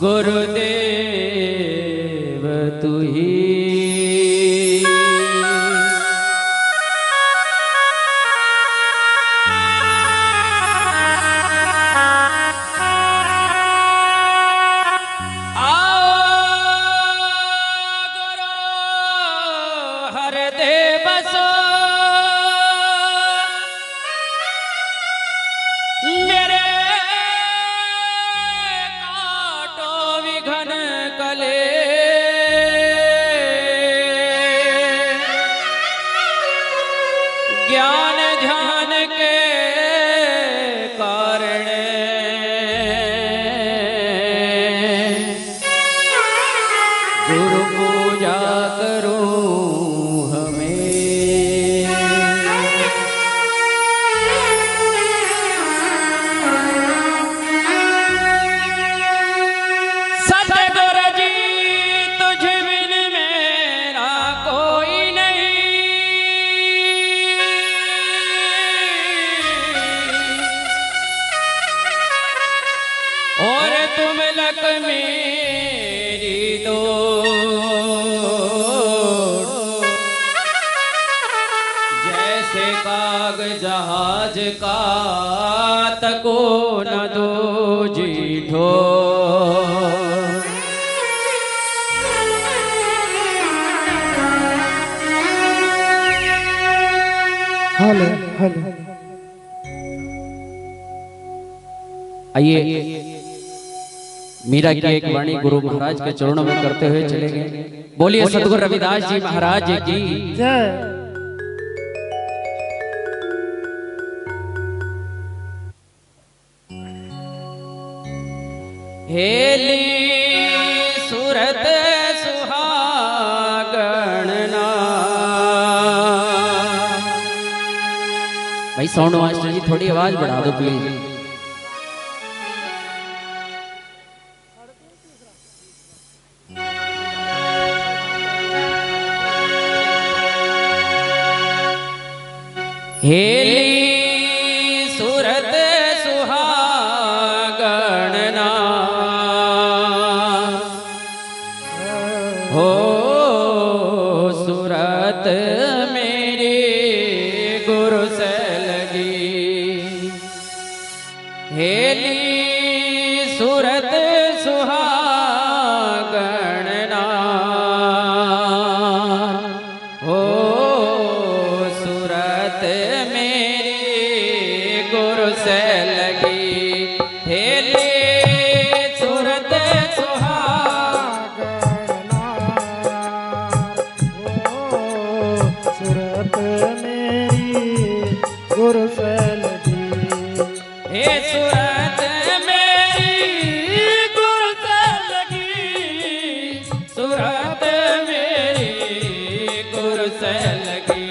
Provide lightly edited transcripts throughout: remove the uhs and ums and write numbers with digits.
गुरुदेव तू ही ज्ञान ध्यान के कारण गुरु पूजा करूं हमें सतगुरु जी तुझ बिन मेरा कोई और तुम लक मेरी दो जैसे काग जहाज का तको न दो जीठो हेलो हेलो आइए मीरा की एक वाणी गुरु महाराज के चरणों में करते हुए चले गए। बोलिए सतगुरु रविदास जी महाराज की जय। हेली सूरत सुहागणना। भाई साउंड मास्टर जी थोड़ी आवाज बढ़ा दो प्लीज। हेली सूरत सुहागणना हो सूरत मेरी गुरु से लगी। हेली सूरत सुहागणना हो मेरी गुरु से लगी। हेली सूरत सुहागणना सूरत मेरी गुरु से लगी। हे सूरत मेरी गुरु से लगी। सूरत मेरी गुरु से लगी।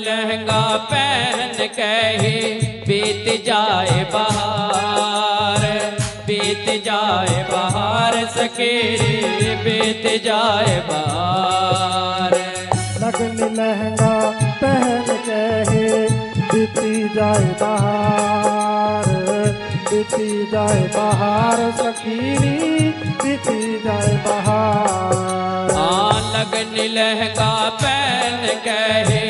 लहंगा पहन के ही बीत जाए बहार, बीत जाए बहार सखी बीत जाए बहार। लगन लहंगा पहन के ही बीती जाए बहार, बीती जाए बहार सखीरी बीती जाए बहार। लगन लहंगा पहन के ही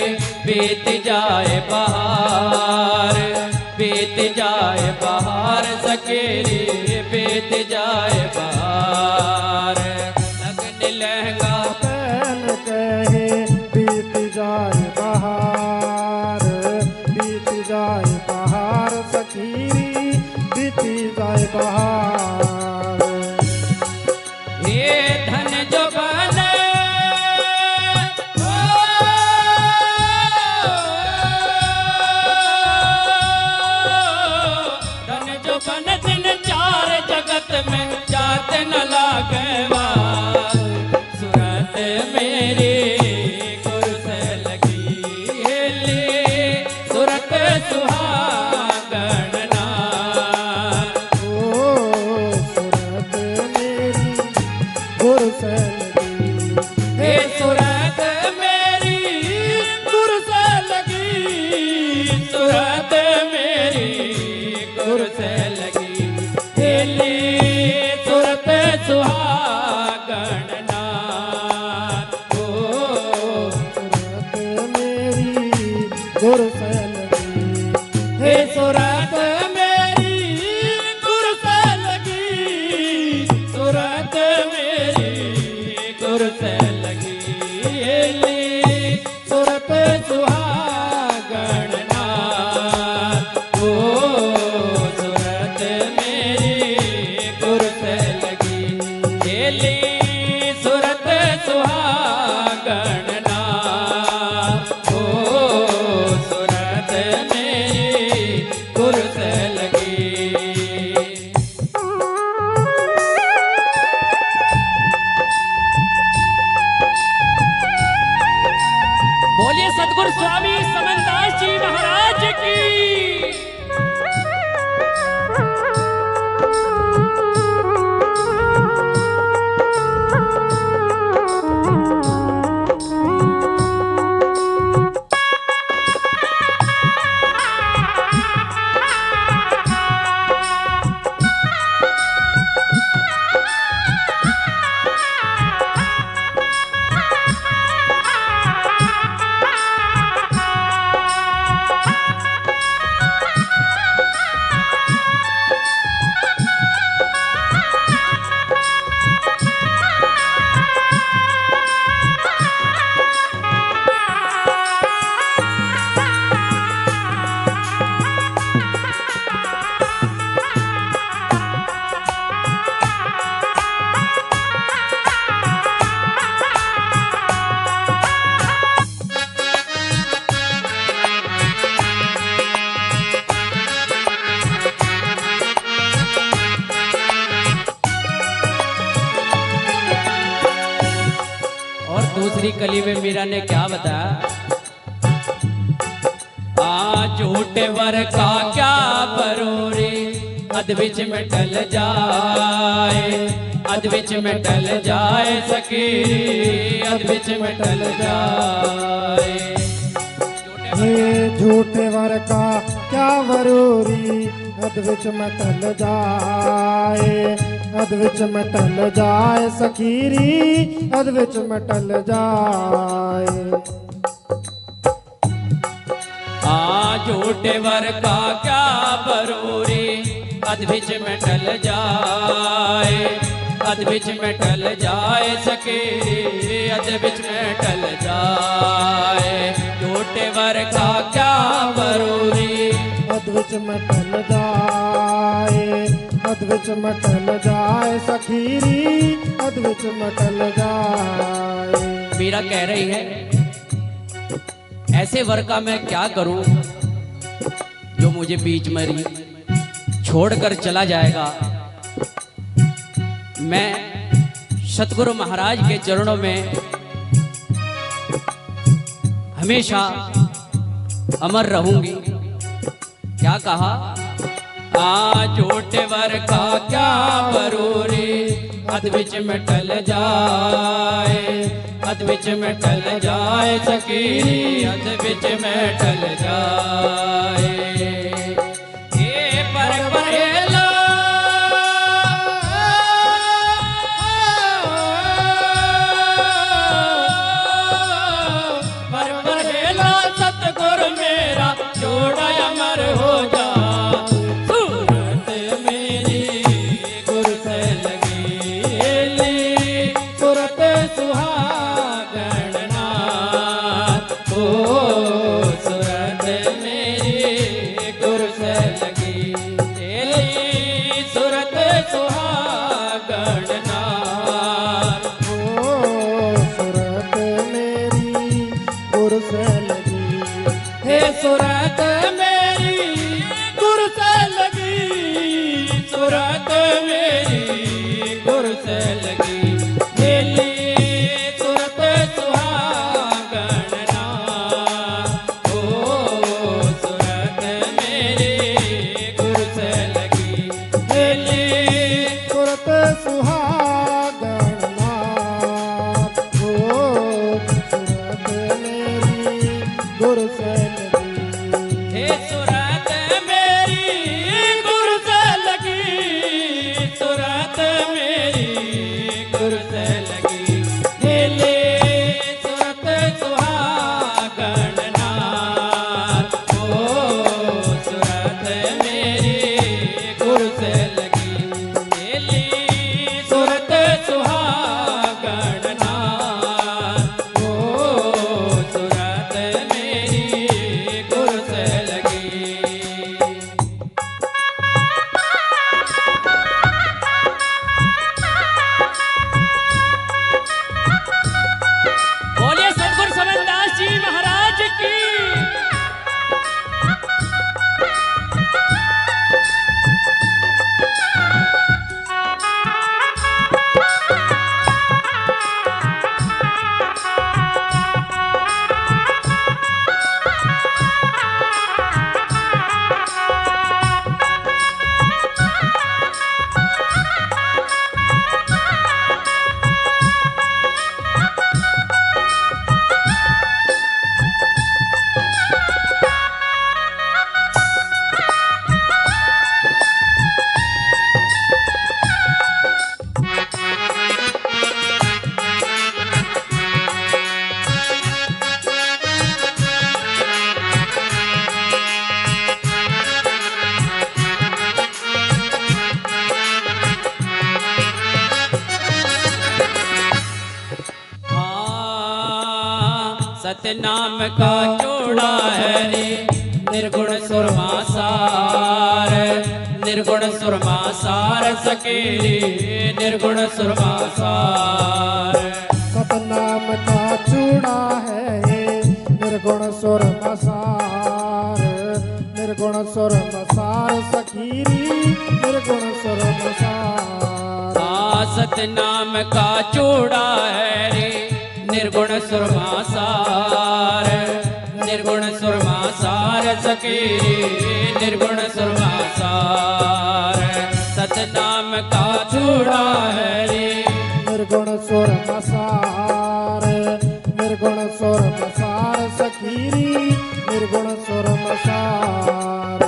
बीत जाए बहार, बीत जाए बहार सकेरी बीत जाए बहार। लगन लहंगा पहन के ही बीत जाए बहार, बीत जाए बहार सखीरी बीती जाए बहार। ये धन जो बने दिन चार जगत में जात न लागवा, सूरत मेरी गुरु से लगी हेली सूरत सुहागन नार। ओ सूरत मेरी गुरु से लगी, हे सूरत मेरी गुरु से लगी, सूरत मेरी गुरु से लगी हेली सूरत सुहागन नार। ओ सूरत मेरी गुरु से लगी, हे सूरत मेरी गुरु से लगी, सूरत मेरी गुरु से लगी हेली सूरत सुहागन नार। ओ सूरत मेरी गुरु से लगी हेली सूरत सुहागन नार। ओ सूरत मेरी गुरु से लगी। बोलिए सतगुरु स्वामी समनदास जी महाराज की। दूसरी कली में मीरा ने क्या बताया, झूठे वर का क्या बरोरे अधविच में टल जाए, अधविच में टल जाए सखी अधविच में टल जाए। हे झूठे वर का क्या वरूरी अधविच में टल जाए, अधविच में टल जाए सखीरी अधविच में टल जाए। झूठे वर का क्या बरूरी अधविच में टल जाए, अधविच में टल जाए सके अधविच में टल जाए। झूठे वर का क्या बरूरी अधविच में टल जाए, अधविच में टल जाए सखीरी अधविच में टल जाए। मीरा कह रही है ऐसे वर का मैं क्या करूं जो मुझे बीच में छोड़कर चला जाएगा। मैं सतगुरु महाराज के चरणों में हमेशा अमर रहूंगी। क्या कहा? झूठे वर का क्या बरूरी, अध विच में टल जाए, अध विच में टल जाए सकीरी, अध विच में टल जाए। ये पर परेला पर परेला सतगुर मेरा जोड़ा अमर हो जा। सूरत मेरी गुर से लगी, सूरत मेरी गुर से लगी, दिली सूरत सुहागण नार। ओ सूरत मेरी गुर से लगी, दिली सूरत सुहागण नार। ओ सूरत मेरी गुर से सतनाम का जोड़ा है रे, निर्गुण सुरमा सार, निर्गुण सुरमा सार सकेरी, निर्गुण सुरमा सार। सतनाम का चूड़ा है निर्गुण सुरमा सार, निर्गुण सुरमा सार सखीरी, निर्गुण सुरमा सार। सतनाम का चूड़ा है रे, निर्गुण सुरमा सार, निर्गुण सुरमा सार सकेरी, निर्गुण सुरमा सार। सतनाम का चूड़ा है रे, निर्गुण सुरमा सार, निर्गुण सुरमा सार सखीरी, निर्गुण सुरमा सार।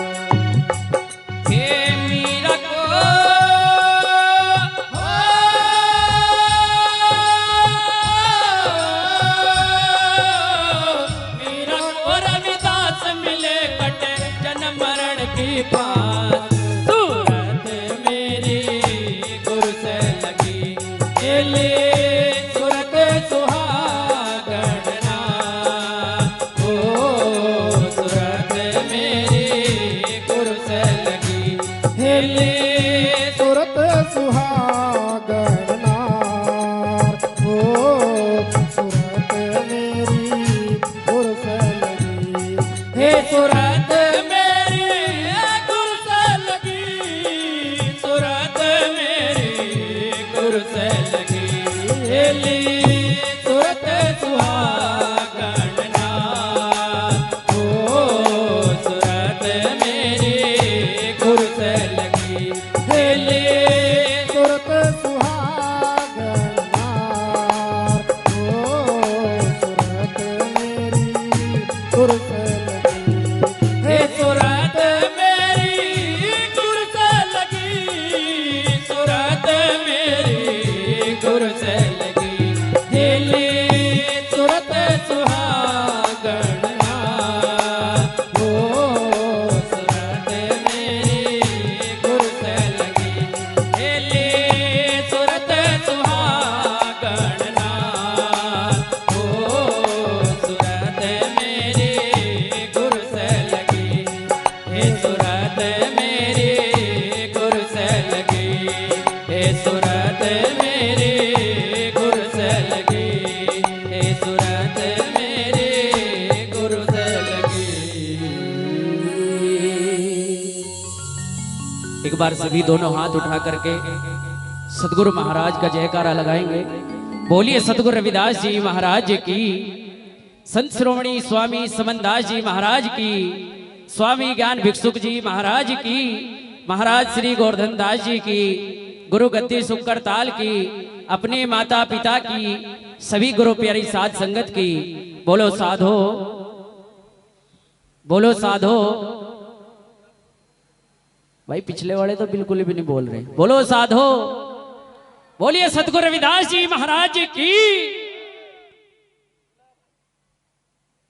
सूरत मेरी गुर से लगी, सूरत सुहागण नार। ओ सूरत मेरी गुर से लगी, सूरत सुहागण नार। ओ सूरत मेरी गुर से लगी, हे सूरत सूरत सुहागण नार। ओ सूरत मेरी गुरु से लगी, हे सूरत मेरी गुरु से लगी। एक बार सभी दोनों हाथ उठा करके सतगुरु महाराज का जयकारा लगाएंगे। बोलिए सतगुरु रविदास जी महाराज की, संत श्रोमणी स्वामी समनदास जी महाराज की, स्वामी ज्ञान भिक्षुक जी महाराज की, महाराज श्री गोवर्धन दास जी की, गुरु गद्दी सुक्कर ताल की, अपने माता पिता की, सभी गुरु प्यारी साध संगत की। बोलो साधो, बोलो साधो। भाई पिछले वाले तो बिल्कुल भी नहीं बोल रहे। बोलो साधो। बोलिए सतगुरु रविदास जी महाराज की।